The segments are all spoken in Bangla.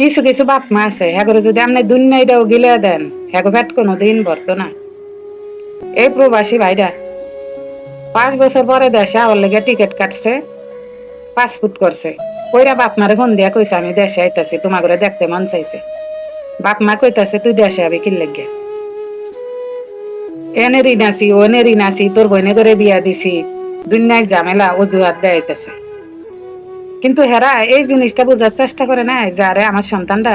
কিছু কিছু বাপ মা আছে হ্যাগরে যদি আপনি দুনিয়াটাও গিলে দেন হ্যাগো পেট কোনো দিন ভরতো না। এই প্রবাসী ভাইরা 5 বছর পরে দেশে আওয়ার লেগে টিকিট কাটছে, পাসপোর্ট করছে, কইরা বাপ মারে ফোন দিয়া কইছে আমি দেশে আইতাছি, তোমার করে দেখতে মন চাইছে। বাপ মা কইতাছে তুই দেশে আবি কি লেগে, এনে ঋণ আছি ওনে ঋণ আছি, তোর বইনে করে বিয়া দিছি, দুনিয়ায় ঝামেলা অজুহাত দেয়াইতেছে। কিন্তু হেরা এই জিনিসটা বোঝার চেষ্টা করে না যে আরে আমার সন্তানরা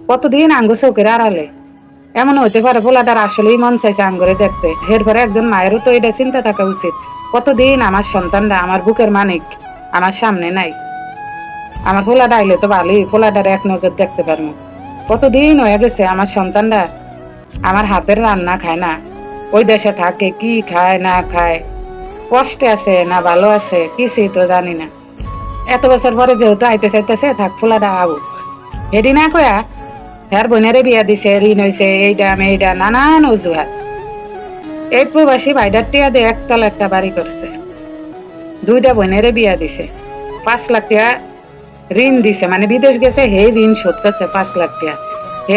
কতদিন আঙ্গু চৌকের আড়ালে, এমন হইতে পারে পোলাটার আসলেই মন চাইছে আঙ্গুরে দেখতে। এরপরে একজন মায়েরও তো এটা চিন্তা থাকা উচিত, কতদিন আমার সন্তানরা আমার বুকের মানিক আমার সামনে নাই, আমার পোলাটা আইলে তো ভালোই, পোলাটার এক নজর দেখতে পারবো। কতদিন হয়ে গেছে আমার সন্তানরা আমার হাতের রান্না খায় না, ওই দেশে থাকে কি খায় না খায়, কষ্টে আছে না ভালো আছে কিছুই তো জানি না। এত বছর পরে যেহেতু আইতে চাইতেছে থাক পোলাটা আবু, হেডি না কয়া হ্যার বোনেরে বিয়া দিছে, ঋণ হয়েছে, এইটা মেয়েটা নানান অজুহাত। এই প্রবাসী ভাইটার টিয়া দিয়ে একতলা একটা বাড়ি করছে, 2টা বোনেরে বিয়া দিছে, 5 লাখ টাকা ঋণ দিছে, মানে বিদেশ গেছে হে ঋণ শোধ করছে 5 লাখ টাকা।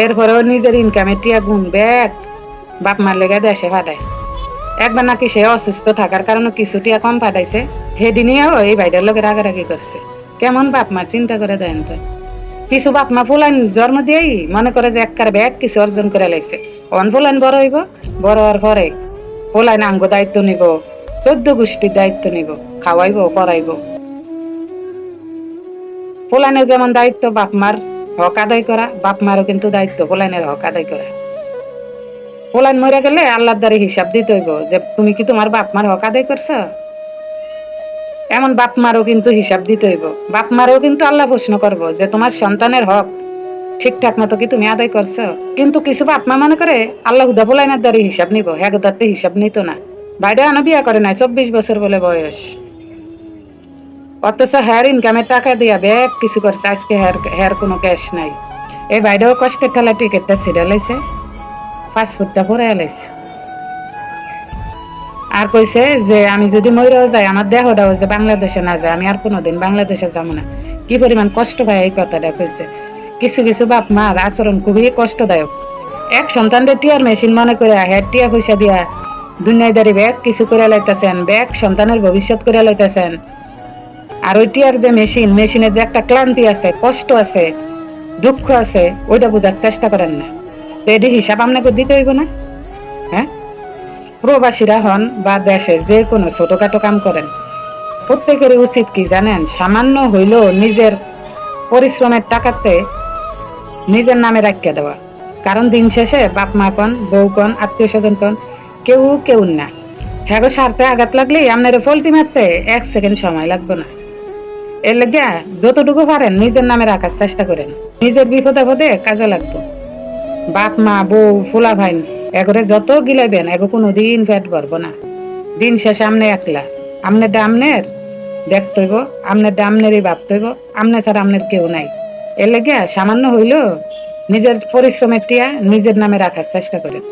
এরপরেও নিজের ইনকামের টিয়া গুণ ব্যাগ বাপ মার লেগে দেশে পাঠায়। একবার নাকি সে অসুস্থ থাকার কারণে কিছু টিয়া কম পাঠাইছে, হেদিনেও এই ভাইটার লোকের রাগারাগি করছে। কেমন বাপ মা চিন্তা করে দেন তো। কিছু বাপ মা ফুলান জন্ম দিয়েই মনে করে যে একবার ব্যাগ কিছু অর্জন করে লাইছে, অন ফুলান বড় হইব, বড় হওয়ার পরে ফুলান আঙ্গ দায়িত্ব নিব, 14 গোষ্ঠীর দায়িত্ব নিব, খাওয়াইব পড়াইব। ফুলানের যেমন দায়িত্ব বাপ মার হক আদায় করা, বাপ মারও কিন্তু দায়িত্ব ফুলানের হক আদায় করা। ফুলান মরে গেলে আল্লাহর দ্বারে হিসাব দিতে হইব যে তুমি কি তোমার বাপ মার হক আদায় করছো। এমন বাপ মারও কিন্তু হিসাব দিতে হইব, বাপ মারও কিন্তু আল্লাহ প্রশ্ন করবো যে তোমার সন্তানের হক ঠিকঠাক মতো কি তুমি আদায় করছো। কিন্তু কিছু বাপ মা মনে করে আল্লাহ হুদা পোলাইনার দ্বারা হিসাব নিব, হ্যাঁ দাঁতে হিসাব নিত না। বাইরে আনা বিয়া করে নাই, 24 বছর বলে বয়স, অথচ হেয়ার ইনকামের টাকা দিয়া ব্যাগ কিছু করছে, আজকে হেয়ার কোনো ক্যাশ নাই। এই বাইরেও কষ্টের ঠেলা টিকিটটা ছিঁড়ে লাইছে, পাসপোর্টটা পরে লাইছে, আর কইছে যে আমি যদি মরেও যাই আমার দেহটাও যে বাংলাদেশে না যায়, আমি আর কোনোদিন বাংলাদেশে যাবো না। কি পরিমাণ কষ্ট পায় এই কথাটা কইছে। কিছু কিছু বাপ মার আচরণ খুবই কষ্টদায়ক। এক সন্তানদের টিয়ার মেশিন মনে করে হেড টিয়া পয়সা দিয়া দুনিয়াদারি ব্যাগ কিছু করে লাইতেছেন, ব্যাগ সন্তানের ভবিষ্যৎ করে লাইতেছেন। আর ওই টিয়ার যে মেশিন, মেশিনের যে একটা ক্লান্তি আছে, কষ্ট আছে, দুঃখ আছে, ওইটা বোঝার চেষ্টা করেন না। তো এটি হিসাব আপনাকে দিতে হইব না। হ্যাঁ, প্রবাসীরা হন বা দেশে যে কোনো ছোটখাটো কাম করেন, প্রত্যেকেরই উচিত কি জানেন, সামান্য হইলেও নিজের পরিশ্রমের টাকাতে নিজের নামে রাখিয়ে দেওয়া। কারণ দিন শেষে বাপ মা কন, বউ কন, আত্মীয় স্বজন কন, কেউ কেউ না, হ্যাঁ স্বার্থে আঘাত লাগলেই আপনার ফল্টি মারতে 1 সেকেন্ড সময় লাগবে না। এর লেগে যতটুকু পারেন নিজের নামে রাখার চেষ্টা করেন, নিজের বিপদে আপদে কাজে লাগবে। বাপ মা বউ ফুলা ভাই এগরে যত গিলাইবেন এগো কোনোদিন পেট ভরবো না। দিন শেষে আমনে একলা, আমনের ডামনের দেখতে হইব, আমনের ডামনেরই ভাবতে হইব, আমনে ছাড়া আমনের কেউ নাই। এর লেগে সামান্য হইলেও নিজের পরিশ্রমের টিয়া নিজের নামে রাখার চেষ্টা করেন।